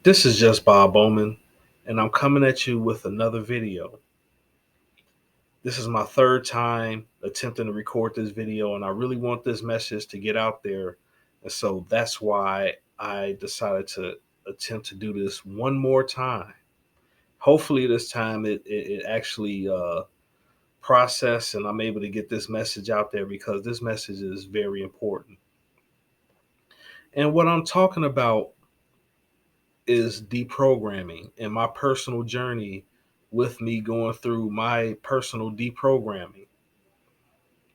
This is just Bob Bowman, and I'm coming at you with another video. This is my third time attempting to record this video, and I really want this message to get out there. And so that's why I decided to attempt to do this one more time. Hopefully, this time it actually process and I'm able to get this message out there because this message is very important. And what I'm talking about is deprogramming and my personal journey with me going through my personal deprogramming.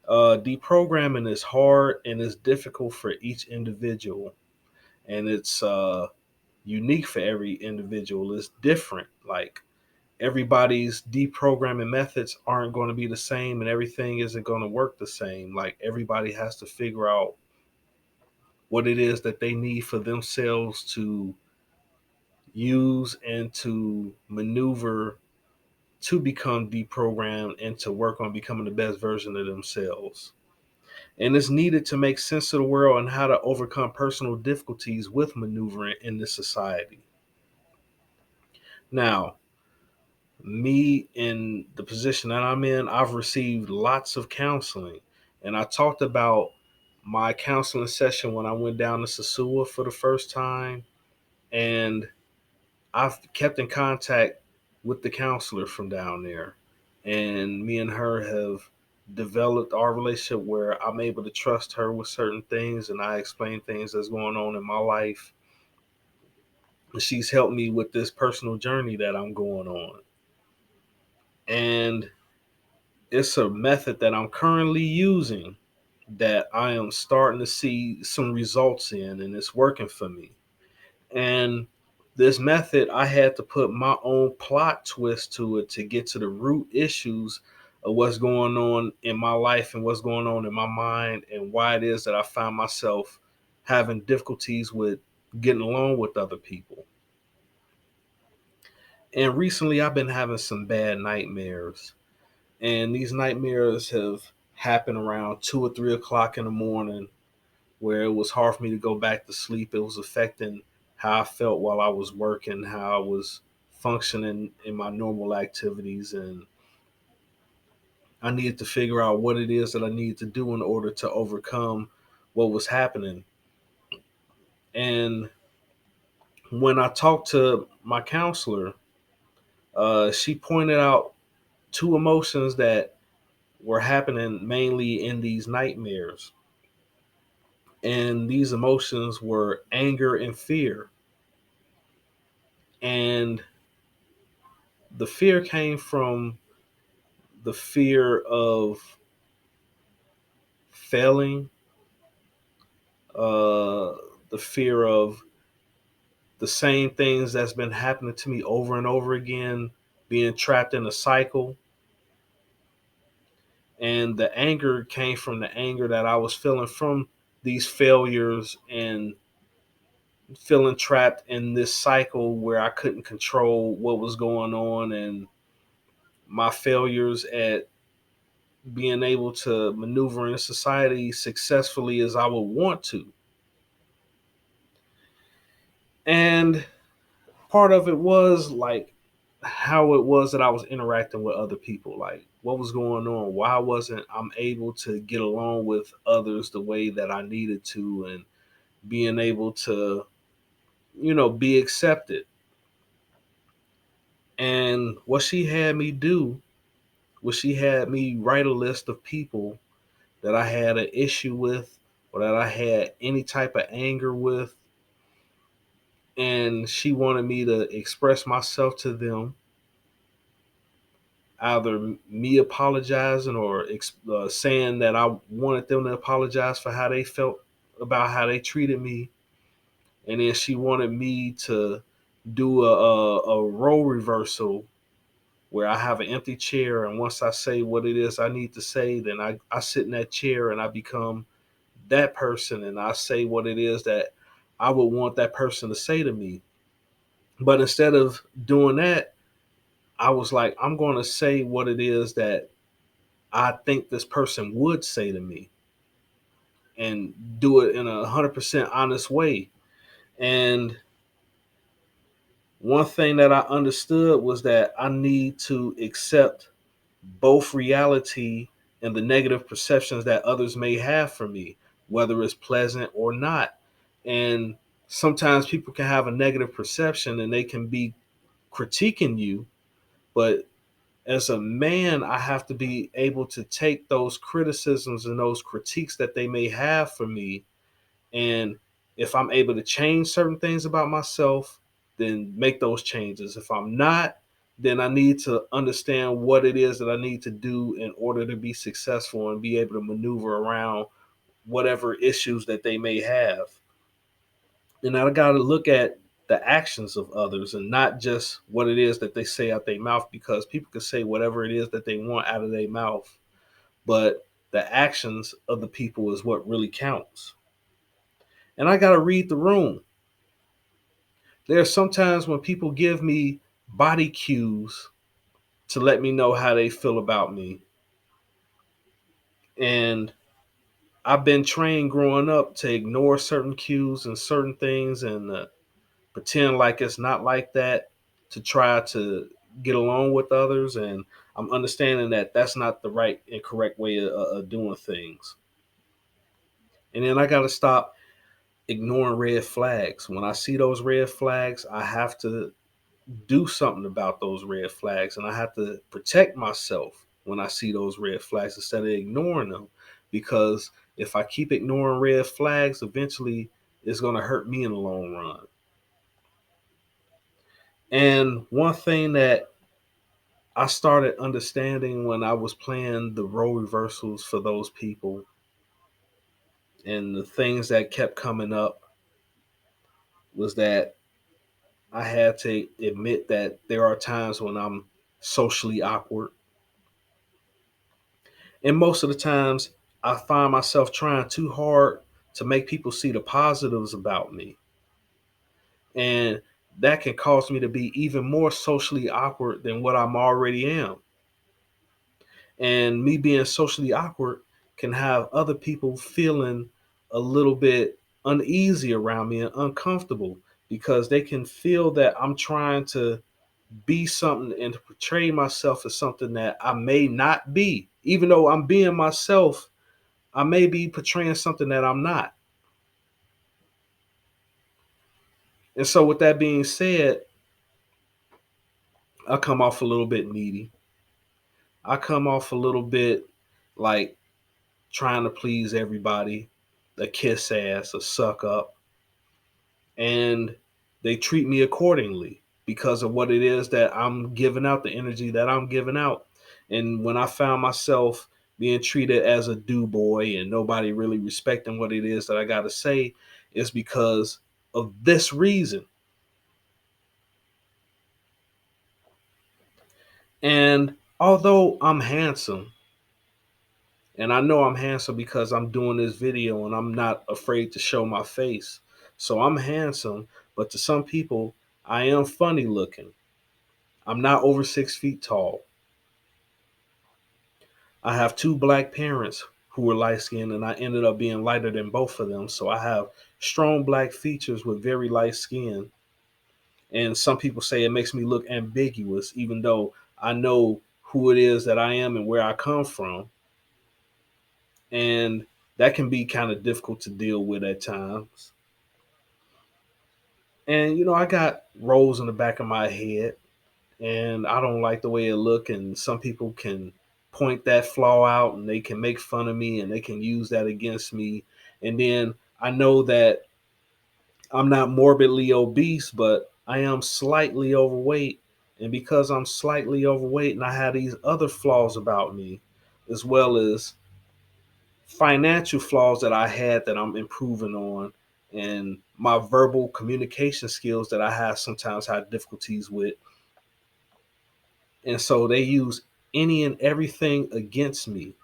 Deprogramming is hard and it's difficult for each individual, and it's unique for every individual. It's different. Like everybody's deprogramming methods aren't going to be the same, and everything isn't going to work the same. Like everybody has to figure out what it is that they need for themselves to use and to maneuver to become deprogrammed and to work on becoming the best version of themselves. And it's needed to make sense of the world and how to overcome personal difficulties with maneuvering in this society. Now, me in the position that I'm in, I've received lots of counseling. And I talked about my counseling session when I went down to Sasua for the first time. And I've kept in contact with the counselor from down there, and me and her have developed our relationship where I'm able to trust her with certain things, and I explain things that's going on in my life. And she's helped me with this personal journey that I'm going on, and it's a method that I'm currently using that I am starting to see some results in, and it's working for me. And this method, I had to put my own plot twist to it to get to the root issues of what's going on in my life and what's going on in my mind and why it is that I find myself having difficulties with getting along with other people. And recently, I've been having some bad nightmares. And these nightmares have happened around 2 or 3 o'clock in the morning where it was hard for me to go back to sleep. It was affecting how I felt while I was working, how I was functioning in my normal activities. And I needed to figure out what it is that I needed to do in order to overcome what was happening. And when I talked to my counselor, she pointed out two emotions that were happening mainly in these nightmares. And these emotions were anger and fear. And the fear came from the fear of failing, uh, the fear of the same things that's been happening to me over and over again, being trapped in a cycle. And the anger came from the anger that I was feeling from these failures and feeling trapped in this cycle where I couldn't control what was going on and my failures at being able to maneuver in society successfully as I would want to. And part of it was like how it was that I was interacting with other people, like what was going on, why wasn't I'm able to get along with others the way that I needed to, and being able to, be accepted. And what she had me do was she had me write a list of people that I had an issue with or that I had any type of anger with, and she wanted me to express myself to them, either me apologizing or saying that I wanted them to apologize for how they felt about how they treated me. And then she wanted me to do a role reversal where I have an empty chair. And once I say what it is I need to say, then I sit in that chair and I become that person and I say what it is that I would want that person to say to me. But instead of doing that, I was like, I'm going to say what it is that I think this person would say to me and do it in 100% honest way. And One thing that I understood was that I need to accept both reality and the negative perceptions that others may have for me, whether it's pleasant or not. And sometimes people can have a negative perception and they can be critiquing you, but as a man, I have to be able to take those criticisms and those critiques that they may have for me. And if I'm able to change certain things about myself, then make those changes. If I'm not, then I need to understand what it is that I need to do in order to be successful and be able to maneuver around whatever issues that they may have. And I got to look at the actions of others and not just what it is that they say out their mouth, because people can say whatever it is that they want out of their mouth, but the actions of the people is what really counts. And I got to read the room. There are sometimes when people give me body cues to let me know how they feel about me. And I've been trained growing up to ignore certain cues and certain things and pretend like it's not like that to try to get along with others. And I'm understanding that that's not the right and correct way of doing things. And then I got to stop ignoring red flags. When I see those red flags, I have to do something about those red flags, and I have to protect myself when I see those red flags instead of ignoring them, because if I keep ignoring red flags, eventually it's going to hurt me in the long run. And one thing that I started understanding when I was playing the role reversals for those people and the things that kept coming up was that I had to admit that there are times when I'm socially awkward. And most of the times, I find myself trying too hard to make people see the positives about me. And that can cause me to be even more socially awkward than what I'm already am. And me being socially awkward can have other people feeling a little bit uneasy around me and uncomfortable, because they can feel that I'm trying to be something and to portray myself as something that I may not be. Even though I'm being myself, I may be portraying something that I'm not. And so, with that being said, I come off a little bit needy. I come off a little bit like trying to please everybody, a kiss ass, a suck up, and they treat me accordingly because of what it is that I'm giving out, the energy that I'm giving out. And when I found myself being treated as a do boy and nobody really respecting what it is that I got to say, it's because of this reason. And although I'm handsome, and I know I'm handsome because I'm doing this video and I'm not afraid to show my face. So I'm handsome, but to some people, I am funny looking. I'm not over 6 feet tall. I have two black parents who were light skinned, and I ended up being lighter than both of them. So I have strong black features with very light skin. And some people say it makes me look ambiguous, even though I know who it is that I am and where I come from. And that can be kind of difficult to deal with at times. And I got rolls in the back of my head, and I don't like the way it look. And some people can point that flaw out, and they can make fun of me, and they can use that against me. And then I know that I'm not morbidly obese, but I am slightly overweight. And because I'm slightly overweight, and I have these other flaws about me, as well as financial flaws that I had that I'm improving on, and my verbal communication skills that I have sometimes had difficulties with. And so they use any and everything against me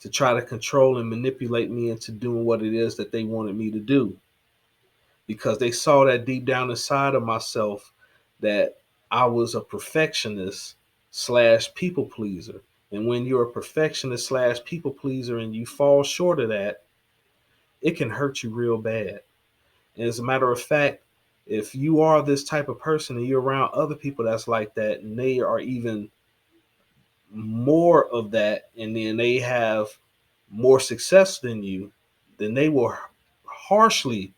to try to control and manipulate me into doing what it is that they wanted me to do, because they saw that deep down inside of myself that I was a perfectionist slash people pleaser. And when you're a perfectionist slash people pleaser and you fall short of that, it can hurt you real bad. And as a matter of fact, If you are this type of person and you're around other people that's like that, and they are even more of that, and then they have more success than you, then they will harshly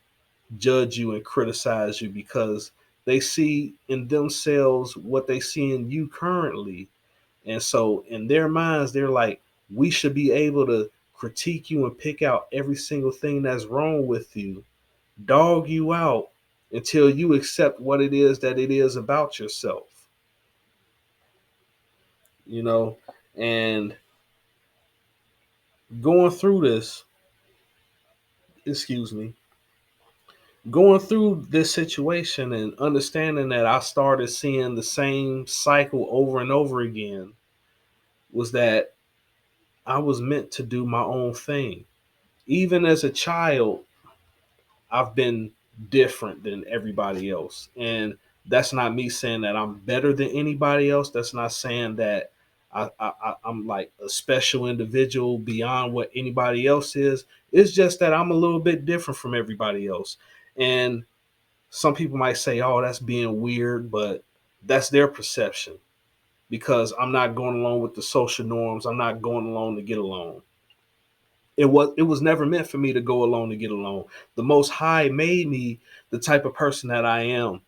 judge you and criticize you because they see in themselves what they see in you currently. And so in their minds, they're like, we should be able to critique you and pick out every single thing that's wrong with you, dog you out until you accept what it is that it is about yourself, you know? And going through this, excuse me, going through this situation and understanding that I started seeing the same cycle over and over again was that I was meant to do my own thing. Even as a child, I've been different than everybody else. And that's not me saying that I'm better than anybody else. That's not saying that I'm like a special individual beyond what anybody else is. It's just that I'm a little bit different from everybody else. And some people might say, oh, that's being weird, but that's their perception because I'm not going along with the social norms. I'm not going along to get along. It was never meant for me to go along to get along. The Most High made me the type of person that I am.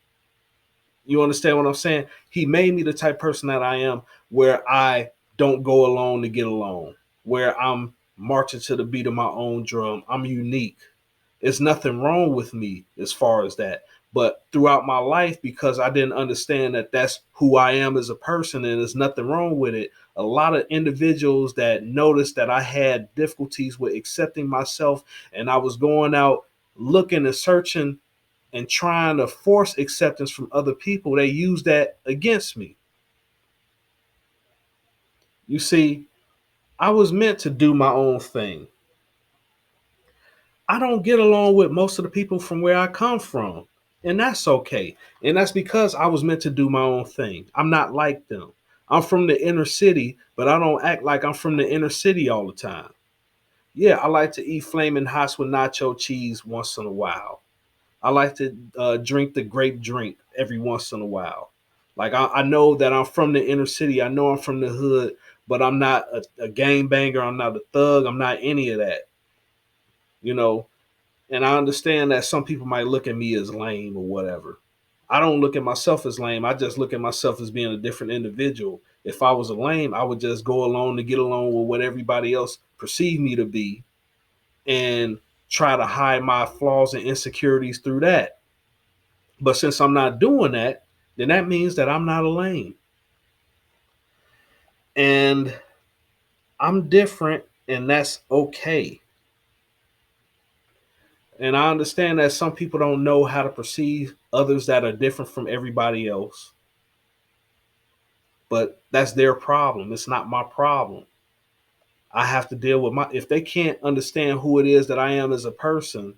You understand what I'm saying? He made me the type of person that I am, where I don't go along to get along, where I'm marching to the beat of my own drum. I'm unique. There's nothing wrong with me as far as that. But throughout my life, because I didn't understand that that's who I am as a person and there's nothing wrong with it, a lot of individuals that noticed that I had difficulties with accepting myself and I was going out looking and searching and trying to force acceptance from other people, they use that against me. You see, I was meant to do my own thing. I don't get along with most of the people from where I come from. And that's okay. And that's because I was meant to do my own thing. I'm not like them. I'm from the inner city, but I don't act like I'm from the inner city all the time. Yeah, I like to eat flaming hots with nacho cheese once in a while. I like to drink the grape drink every once in a while. Like I know that I'm from the inner city. I know I'm from the hood, but I'm not a gang banger. I'm not a thug. I'm not any of that. You know, and I understand that some people might look at me as lame or whatever. I don't look at myself as lame. I just look at myself as being a different individual. If I was a lame, I would just go along to get along with what everybody else perceived me to be and try to hide my flaws and insecurities through that. But since I'm not doing that, then that means that I'm not a lame. And I'm different, and that's okay. And I understand that some people don't know how to perceive others that are different from everybody else, but that's their problem. It's not my problem. I have to deal with my, if they can't understand who it is that I am as a person,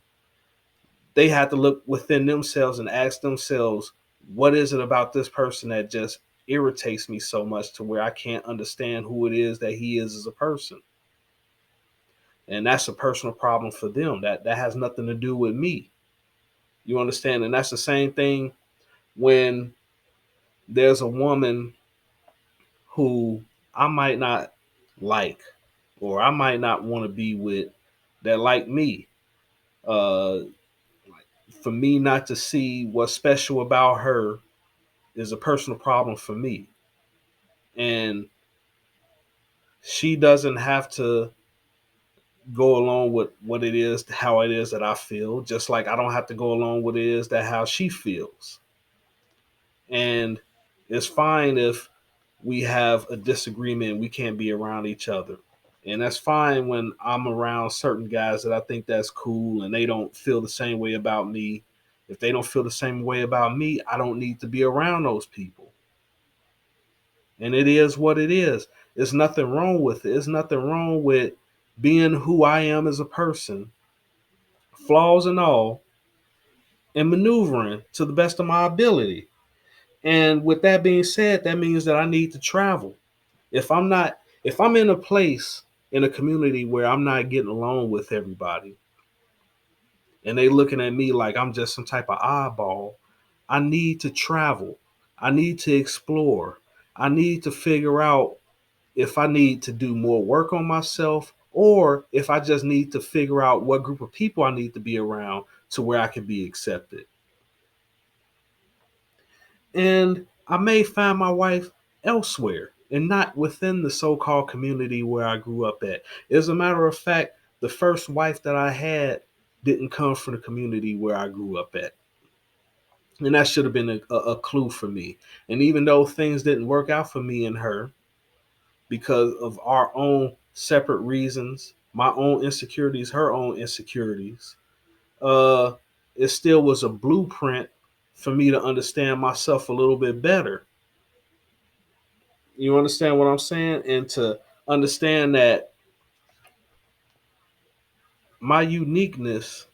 they have to look within themselves and ask themselves, what is it about this person that just irritates me so much to where I can't understand who it is that he is as a person? And that's a personal problem for them. That has nothing to do with me. You understand? And that's the same thing when there's a woman who I might not like or I might not want to be with that like me. Uh, for me not to see what's special about her is a personal problem for me. And she doesn't have to go along with what it is, how it is that I feel, just like I don't have to go along with it is that how she feels. And it's fine if we have a disagreement and we can't be around each other. And that's fine when I'm around certain guys that I think that's cool and they don't feel the same way about me. If they don't feel the same way about me, I don't need to be around those people. And it is what it is. There's nothing wrong with it. There's nothing wrong with being who I am as a person, flaws and all, and maneuvering to the best of my ability. And with that being said, that means that I need to travel. If I'm in a place in a community where I'm not getting along with everybody and they looking at me like I'm just some type of oddball, I need to travel. I need to explore. I need to figure out if I need to do more work on myself or if I just need to figure out what group of people I need to be around to where I can be accepted. And I may find my wife elsewhere and not within the so called community where I grew up at. As a matter of fact, the first wife that I had didn't come from the community where I grew up at. And that should have been a clue for me. And even though things didn't work out for me and her because of our own separate reasons, my own insecurities, her own insecurities, uh, it still was a blueprint for me to understand myself a little bit better. You understand what I'm saying? And to understand that my uniqueness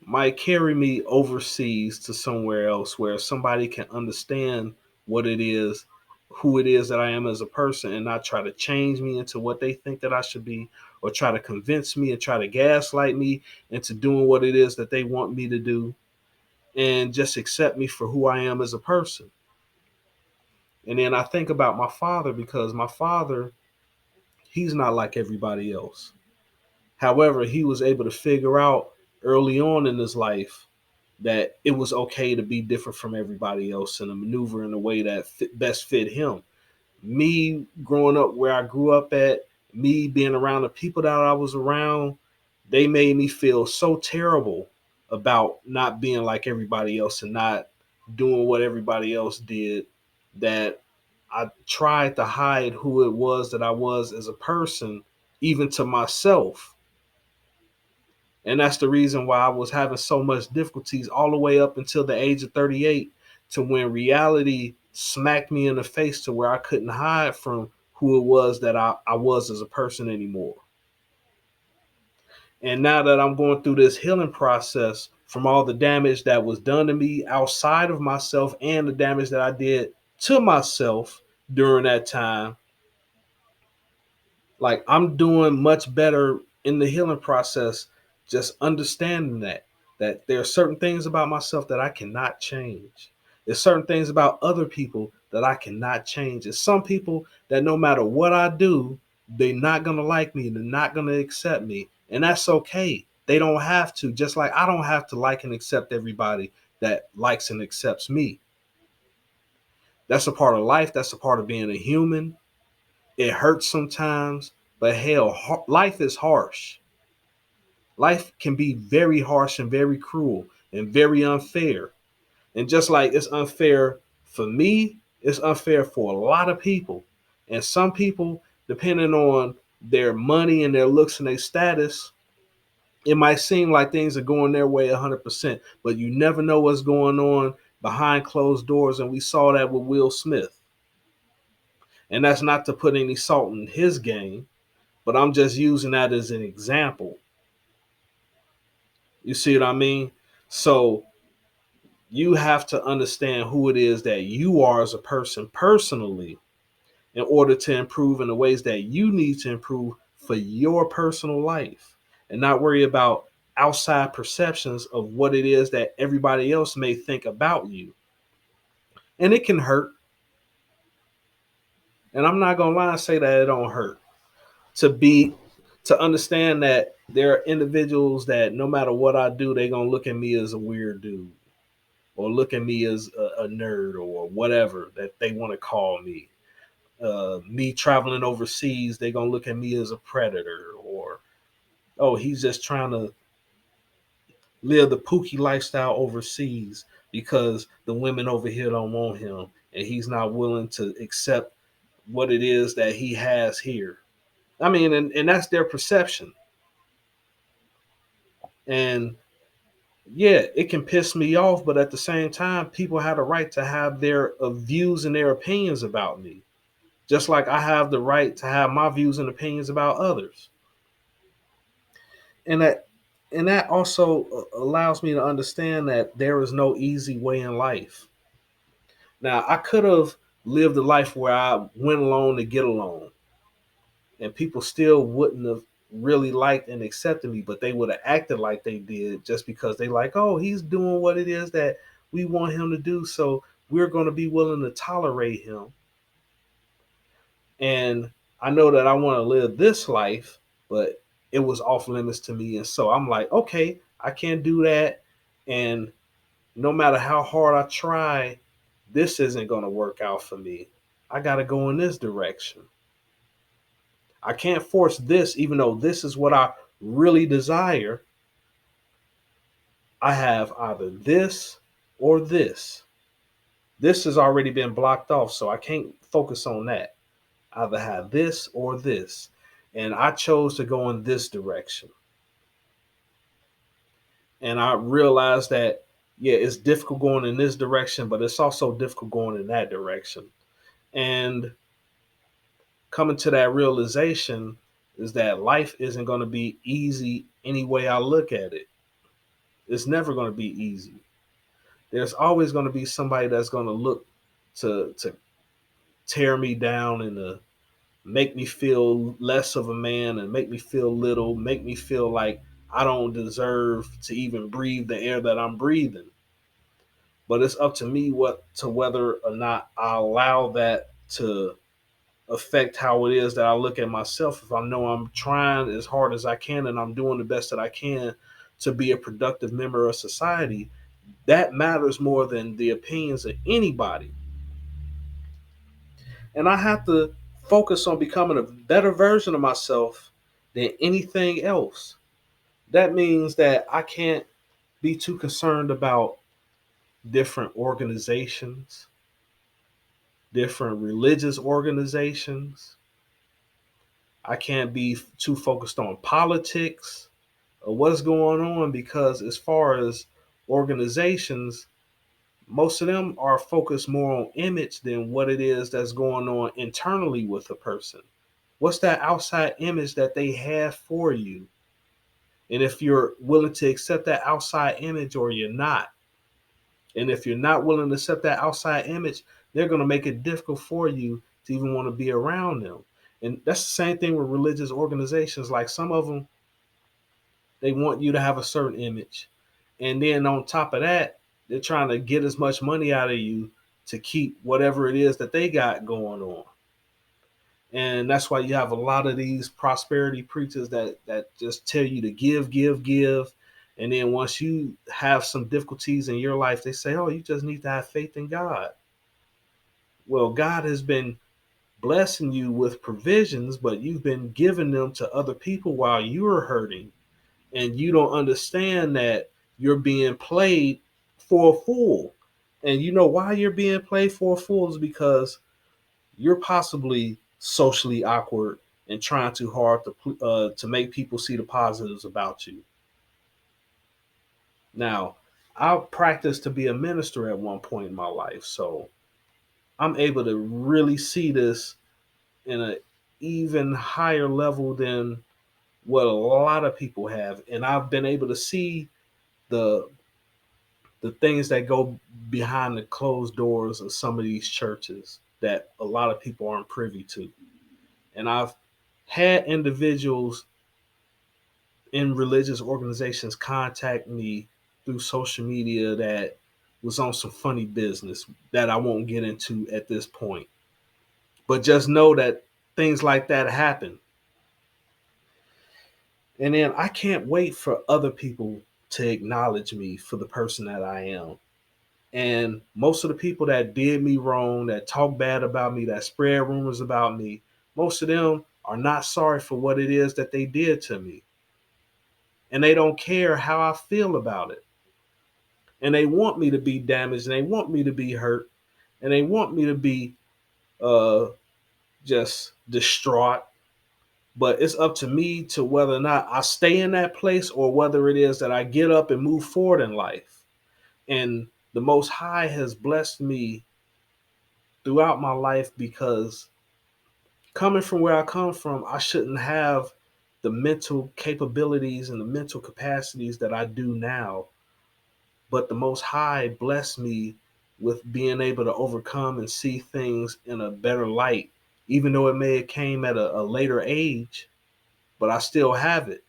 might carry me overseas to somewhere else where somebody can understand what it is, who it is that I am as a person, and not try to change me into what they think that I should be, or try to convince me and try to gaslight me into doing what it is that they want me to do, and just accept me for who I am as a person. And then I think about my father because my father, he's not like everybody else. However, he was able to figure out early on in his life that it was okay to be different from everybody else and to maneuver in a way that best fit him. Me growing up where I grew up at, me being around the people that I was around, they made me feel so terrible about not being like everybody else and not doing what everybody else did that I tried to hide who it was that I was as a person, even to myself. And that's the reason why I was having so much difficulties all the way up until the age of 38, to when reality smacked me in the face to where I couldn't hide from who it was that I was as a person anymore. And now that I'm going through this healing process from all the damage that was done to me outside of myself and the damage that I did to myself during that time, like I'm doing much better in the healing process, just understanding that there are certain things about myself that I cannot change. There's certain things about other people that I cannot change. There's some people that no matter what I do, they're not gonna like me, they're not gonna accept me. And that's okay. They don't have to, just like I don't have to like and accept everybody that likes and accepts me. That's a part of life, that's a part of being a human. It hurts sometimes, but hell, life is harsh. Life can be very harsh and very cruel and very unfair. And just like it's unfair for me, it's unfair for a lot of people. And some people, depending on their money and their looks and their status, it might seem like things are going their way 100%, but you never know what's going on behind closed doors. And we saw that with Will Smith. And that's not to put any salt in his game, but I'm just using that as an example. You see what I mean? So you have to understand who it is that you are as a person personally in order to improve in the ways that you need to improve for your personal life and not worry about outside perceptions of what it is that everybody else may think about you. And it can hurt. And I'm not going to lie and say that it don't hurt. To be to understand that there are individuals that no matter what I do, they're going to look at me as a weird dude or look at me as a nerd or whatever that they want to call me. Me traveling overseas, they're going to look at me as a predator or, oh, he's just trying to live the pookie lifestyle overseas because the women over here don't want him and he's not willing to accept what it is that he has here. I mean, and that's their perception. And yeah, it can piss me off, but at the same time, people have a right to have their views and their opinions about me, just like I have the right to have my views and opinions about others. And that also allows me to understand that there is no easy way in life. Now, I could have lived a life where I went alone to get along, and people still wouldn't have really liked and accepted me, but they would have acted like they did just because they like, oh, he's doing what it is that we want him to do. So we're going to be willing to tolerate him. And I know that I want to live this life, but it was off limits to me. And so I'm like, okay, I can't do that. And no matter how hard I try, this isn't going to work out for me. I got to go in this direction. I can't force this, even though this is what I really desire. I have either this or this. This has already been blocked off, so I can't focus on that. I either have this or this. And I chose to go in this direction. And I realized that, yeah, it's difficult going in this direction, but it's also difficult going in that direction. And coming to that realization is that life isn't going to be easy any way I look at it. It's never going to be easy. There's always going to be somebody that's going to look to tear me down and to make me feel less of a man and make me feel little, make me feel like I don't deserve to even breathe the air that I'm breathing. But it's up to me whether or not I allow that to affect how it is that I look at myself. If I know I'm trying as hard as I can and I'm doing the best that I can to be a productive member of society, that matters more than the opinions of anybody. And I have to focus on becoming a better version of myself than anything else. That means that I can't be too concerned about different organizations, different religious organizations. I can't be too focused on politics or what's going on, because as far as organizations, most of them are focused more on image than what it is that's going on internally with a person. What's that outside image that they have for you? And if you're willing to accept that outside image or you're not. And if you're not willing to accept that outside image, they're going to make it difficult for you to even want to be around them. And that's the same thing with religious organizations. Like some of them, they want you to have a certain image. And then on top of that, they're trying to get as much money out of you to keep whatever it is that they got going on. And that's why you have a lot of these prosperity preachers that just tell you to give, give, give. And then once you have some difficulties in your life, they say, oh, you just need to have faith in God. Well, God has been blessing you with provisions, but you've been giving them to other people while you're hurting. And you don't understand that you're being played for a fool. And you know why you're being played for a fool is because you're possibly socially awkward and trying too hard to make people see the positives about you. Now, I practiced to be a minister at one point in my life, so I'm able to really see this in an even higher level than what a lot of people have, and I've been able to see the the things that go behind the closed doors of some of these churches that a lot of people aren't privy to. And I've had individuals in religious organizations contact me through social media that was on some funny business that I won't get into at this point. But just know that things like that happen. And then I can't wait for other people to acknowledge me for the person that I am. And most of the people that did me wrong, that talk bad about me, that spread rumors about me, most of them are not sorry for what it is that they did to me. And they don't care how I feel about it. And they want me to be damaged and they want me to be hurt and they want me to be uh, just distraught. But it's up to me to whether or not I stay in that place or whether it is that I get up and move forward in life. And the Most High has blessed me throughout my life because coming from where I come from, I shouldn't have the mental capabilities and the mental capacities that I do now. But the Most High blessed me with being able to overcome and see things in a better light, even though it may have came at a later age, but I still have it.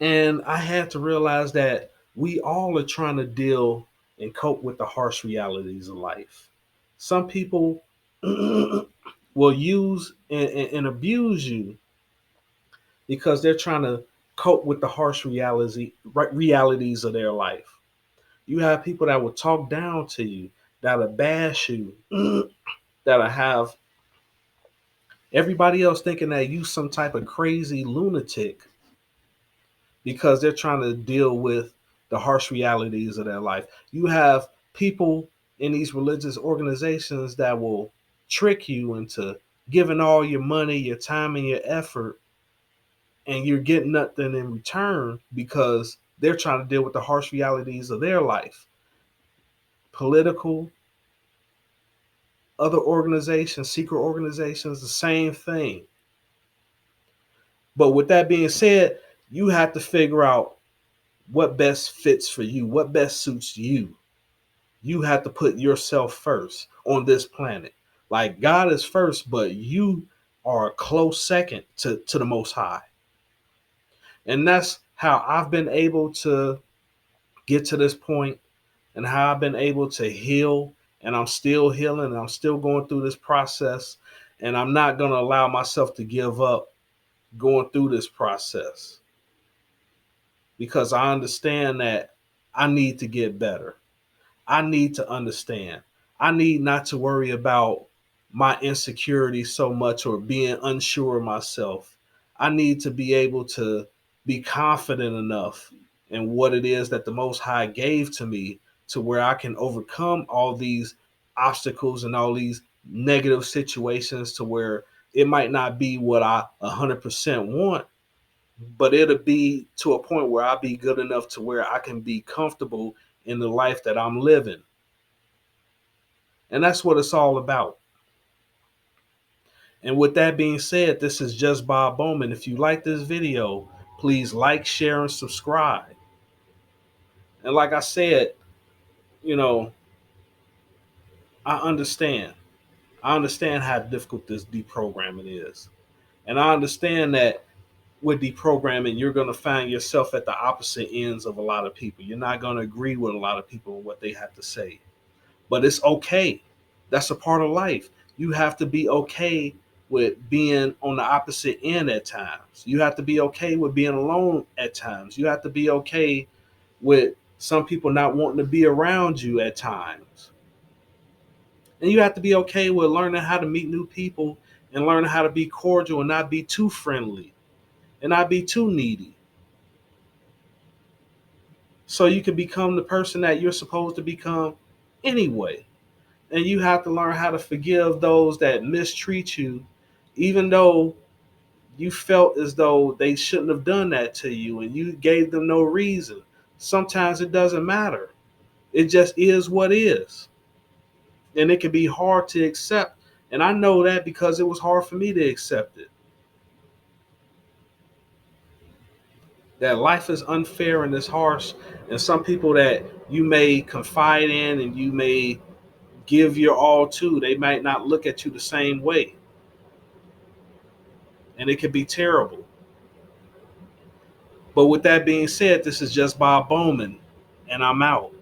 And I had to realize that We all are trying to deal and cope with the harsh realities of life. Some people will use and abuse you because they're trying to cope with the harsh realities of their life. You have people that will talk down to you, that'll bash you, that'll have everybody else thinking that you some type of crazy lunatic because they're trying to deal with the harsh realities of their life. You have people in these religious organizations that will trick you into giving all your money, your time, and your effort, and you're getting nothing in return because they're trying to deal with the harsh realities of their life. Political, other organizations, secret organizations, the same thing. But with that being said, you have to figure out what best fits for you, what best suits you. You have to put yourself first on this planet. Like God is first, but you are a close second to the Most High. And that's how I've been able to get to this point and how I've been able to heal. And I'm still healing and I'm still going through this process. And I'm not going to allow myself to give up going through this process because I understand that I need to get better. I need to understand. I need not to worry about my insecurity so much or being unsure of myself. I need to be able to be confident enough in what it is that the Most High gave to me to where I can overcome all these obstacles and all these negative situations to where it might not be what I 100% want, but it'll be to a point where I'll be good enough to where I can be comfortable in the life that I'm living. And that's what it's all about. And with that being said, this is just Bob Bowman. If you like this video, please like, share, and subscribe. And like I said, you know, I understand. I understand how difficult this deprogramming is. And I understand that with deprogramming, you're going to find yourself at the opposite ends of a lot of people. You're not going to agree with a lot of people and what they have to say. But it's okay. That's a part of life. You have to be okay with being on the opposite end at times. You have to be okay with being alone at times. You have to be okay with some people not wanting to be around you at times. And you have to be okay with learning how to meet new people and learning how to be cordial and not be too friendly and not be too needy. So you can become the person that you're supposed to become anyway. And you have to learn how to forgive those that mistreat you, even though you felt as though they shouldn't have done that to you and you gave them no reason. Sometimes it doesn't matter. It just is what is. And it can be hard to accept. And I know that because it was hard for me to accept it. That life is unfair and it's harsh. And some people that you may confide in and you may give your all to, they might not look at you the same way. And it could be terrible. But with that being said, this is just Bob Bowman, and I'm out.